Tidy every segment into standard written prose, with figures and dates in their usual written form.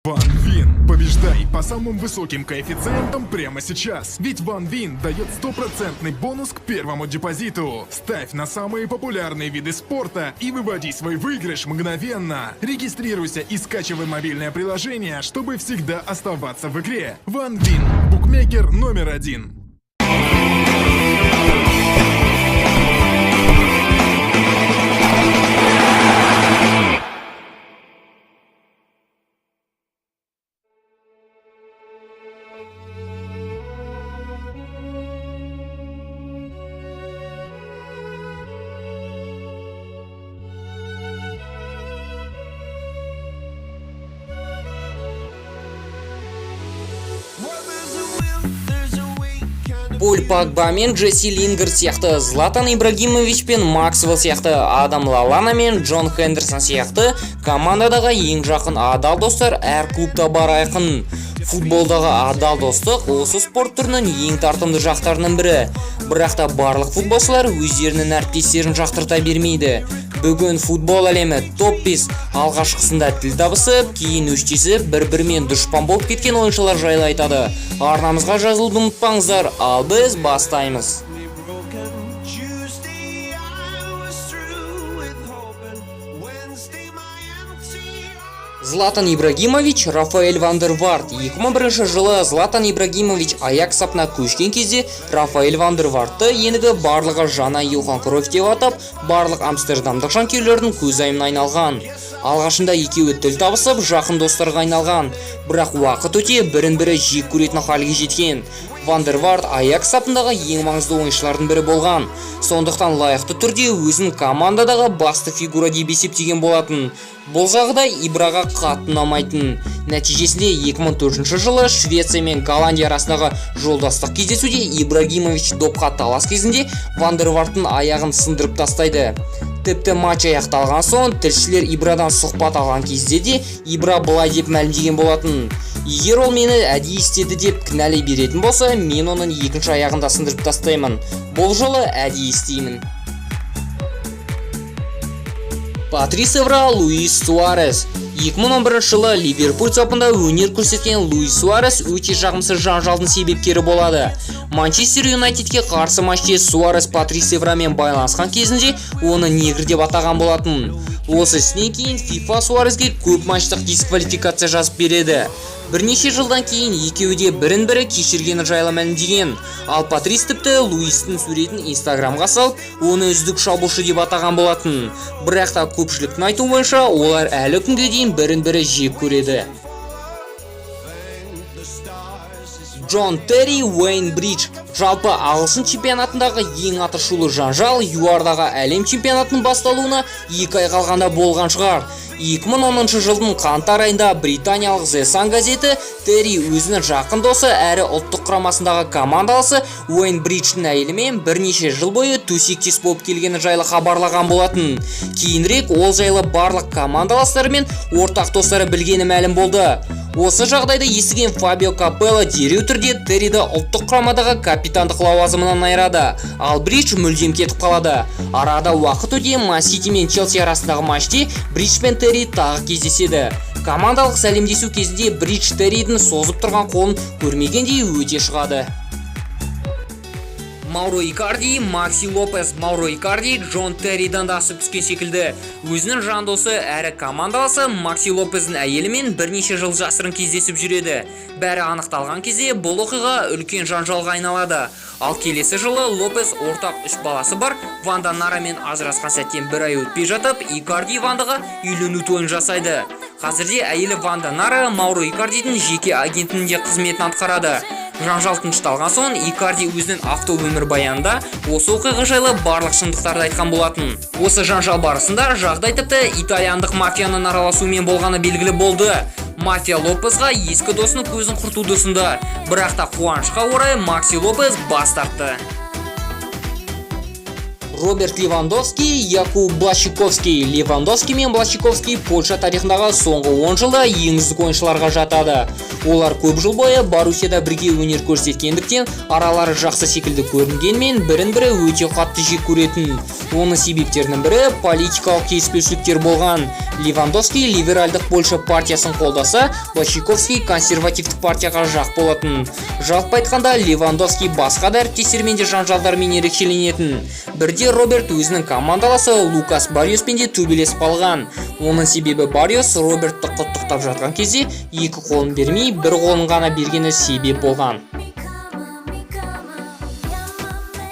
Ван Вин. Побеждай по самым высоким коэффициентам прямо сейчас. Ведь Ван Вин дает стопроцентный бонус к первому депозиту. Ставь на самые популярные виды спорта и выводи свой выигрыш мгновенно. Регистрируйся и скачивай мобильное приложение, чтобы всегда оставаться в игре. Ван Вин. Букмекер номер 1. Поль Погба мен Джесси Лингард сияқты, Златан Ибрагимович пен Максвелл сияқты, Адам Лалана мен Джон Хендерсон сияқты командадағы ең жақын адал достар әр клубта бар айқын. Футболдағы адал достық осы спорт түрінің ең тартымды жақтарының бірі. Бірақ та барлық футболшылар өздерінің әріптестерін жақтырта бермейді. Бүгін футбол әлемі топ-5 алғашқысында тіл табысып, кейін өштесіп, бір-бірімен дұшпан болып кеткен ойыншылар жайлы айтады. Арнамызға жазылуды ұмытпаңыздар, ал біз бастаймыз. Златан Ибрагимович, Рафаэль ван дер Варт. 2001 жылы Златан Ибрагимович Аякс сапына көшкен кезде Рафаэль ван дер Вартты ендігі барлығы жаңа Йохан Кройф деп атап, барлық амстердамдық жанкүйерлердің көзайымына айналған. Алғашында екеуі тіл табысып, жақын достарға айналған. Бірақ уақыт өте бірін-бірі жек көретін халге жеткен. Ван дер Варт Аякс сапындағы ең маңызды ойыншылардың бірі болған. Сондықтан лайықты түрде өзін командадағы басты фигура деп есептеген болатын. Бұл жағдай Ибраға қатты ұнамайтын. Нәтижесінде 2004 жылы Швеция мен Голландия арасындағы жолдастық кездесуде Ибрагимович допқа талас кезінде Ван дер Варттың аяғын сындырып тастайды. Тіпті матч аяқталған соң тілшілер Ибрадан сұхбат алған кезде де Ибра былай деп мәлімдеген болатын: егер ол мені әдейі істеді деп кінәлай беретін болса, мен оның екінші аяғын да сындырып тастаймын. Бұл жолы әдейі істеймін. Патрис Эвра, Луис Суарес. 2011 жылы Ливерпуль сапында өнер көрсеткен Луис Суарес өте жағымсыз жанжалдың себепкері болады. Манчестер Юнайтедке қарсы матчте Суарес Патрис Эврамен байланысқан кезінде оны негр деп атаған болатын. Осы ісінен кейін FIFA Суареске көп матчтық дисквалификация жазып береді. Бірнеше жылдан кейін екеуі де бірін-бірі кешіргені жайлы мәлімдеген. Ал Патрис тіпті Луистің суретін Инстаграмға салып, оны үздік шабуылшы деп атаған болатын. Бірақ та көпшіліктің айтуы бойынша олар әлі күнге дейін бірін-бірі жек көреді. Джон Терри, Уэйн Бридж. Жалпы ағылшын чемпионатындағы ең атышулы жанжал ЮАРдағы әлем чемпионатының басталуына 2 ай қалғанда болған шығар. 2010 жылдың қаңтар айында британиялық The Sun газеті Терри өзінің жақын досы әрі ұлттық құрамасындағы командаласы Уэйн Бриджтің әйелімен бірнеше жыл бойы төсектес болып келгені жайлы хабарлаған болатын. Кейінірек ол жайлы барлық командаластары мен ортақ достары білгені мәлім болды. Осы жағдайды естіген Фабио Капелло дереу түрде Терриді ұлттық құрамадағы капитандық лауазымынан айырады, ал Бридж мүлдем кетіп қалады. Арада уақыт өте Man City мен Челси арасындағы матчте Бридж пен Терри тағы кездеседі. Командалық сәлемдесу кезінде Бридж Терридің созып тұрған қолын көрмегендей өте шығады. Мауро Икарди, Макси Лопес. Мауро Икарди Джон Терридан да асып түскен секілді. Өзінің жандосы әрі командаласы Макси Лопездің әйелімен бірнеше жыл жасырын кездесіп жүреді. Бәрі анықталған кезде бұл оқиға үлкен жанжалға айналады. Ал келесі жылы Лопес ортақ 3 баласы бар Ванда Нарамен ажырасқан сәттен бір ай өтпей жатып, Икарди Вандаға үйлену тойын жасайды. Қазірде әйелі Ванда Нара Мауро Икардидің жеке агентінде қызметін атқарады. Жанжал тынышталған соң Икарди өзінің автоөмір баянында осы оқиға жайлы барлық шындықтарды айтқан болатын. Осы жанжал барысында жағдай тіпті итальяндық мафияның араласуымен болғаны белгілі болды. Мафия Лопесға ескі досының көзін құртуды ұсынды. Бірақ та қуанышқа орай Макси Лопес бас тартты. Роберт Левандовский, Якуб Блащиковский. Левандовский мен Блащиковский Польша тарихындағы соңғы 10 жылда ең үздік ойыншыларға жатады. Олар көп жыл бойы Боруссияда бірге өнер көрсеткендіктен аралары жақсы секілді көрінгенмен бірін-бірі өте қатты жек көретін. Оның себептерінің бірі политикалық келіспеушіліктер болған. Левандовский либералдық Польша партиясын қолдаса, Блащиковский консервативтік партияға жақ болатын. Жалпы айтқанда Левандовский басқа да әріптестермен де жанжалдармен ерекшеленетін. Бірде Роберт өзінің командаласы Лукас Барриоспен де төбелесіп қалған. Оның себебі Барриос Робертті құттықтап жатқан кезде екі қолын бермей, бір қолын ғана бергені себеп болған.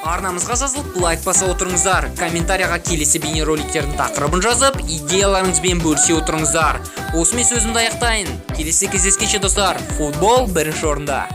Арнамызға жазылып, лайк баса отырыңыздар. Комментарияға келесі бейнероликтердің тақырыбын жазып, идеяларыңызбен бөлісе отырыңыздар. Осымен сөзімді аяқтайын. Келесі кездескенше достар, футбол бірінші орында.